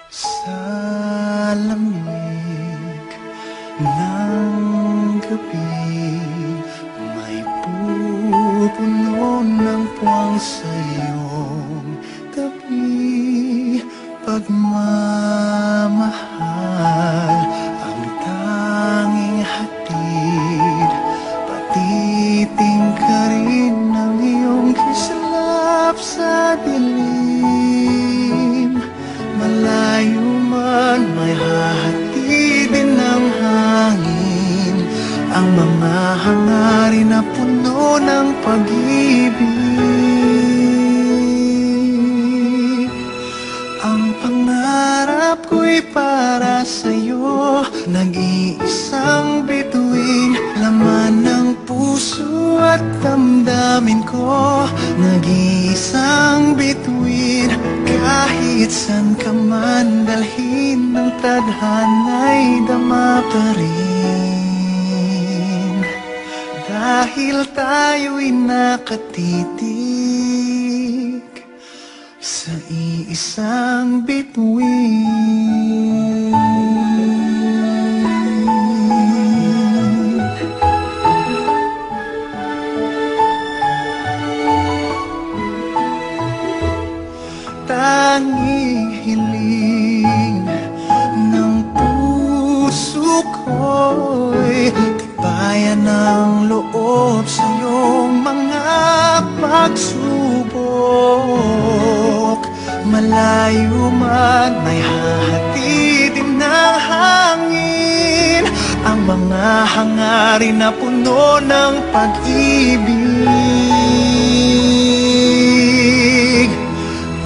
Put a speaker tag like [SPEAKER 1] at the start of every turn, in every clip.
[SPEAKER 1] Sa lamig ng gabi, may pupuno ng puwang sa iyong tabi. Pagmamahal ang tanging hatid, patiting ka rin ng iyong kislap sa dilim. Malayo man may hahatidin ng hangin, ang mga hangarin na puno ng pag-ibig. Ang pangarap ko'y para sa'yo, nag-iisang bituin, laman ng puso at damdamin ko. Nag-iisang bituin, kahit san ka man dalhin ng tadhana'y dama pa rin. Dahil tayo'y nakatitig sa iisang bituin. Tanging hiling ng puso ko'y tibayan ng loob sa iyong mga pagsubok. Malayo man may hahatidin ng hangin, ang mga hangarin na puno ng pag-ibig.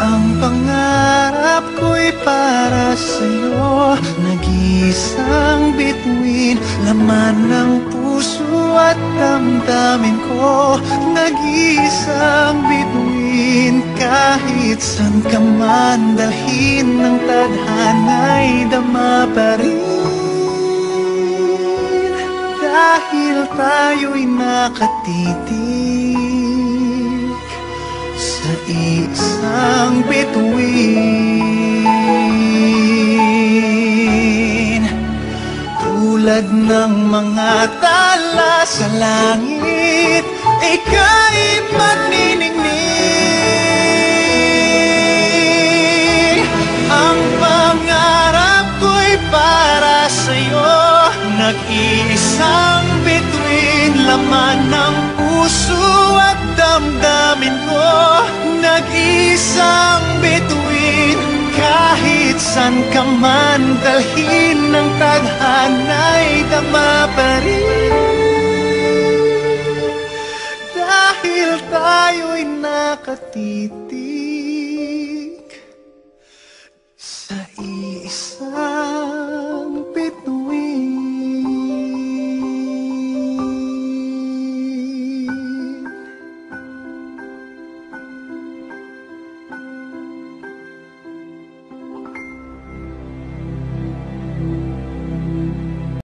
[SPEAKER 1] Ang pangarap ko'y para sa'yo, nag-iisang bituin, laman ng puso at damdamin ko. Nag-iisang bituin, kahit san ka man dalhin ng tadhana'y dama pa rin. Dahil tayo'y nakatitig sa isang bituin. Tulad ng mga tala sa langit, ika'y magniningning. Ang pangarap ko'y para sa'yo, nag-iisang bituin, laman ng puso at damdamin ko. Nag-iisang bituin, kahit san ka man dalhin ng tadhana'y dama pa rin. Dahil tayo'y nakatitig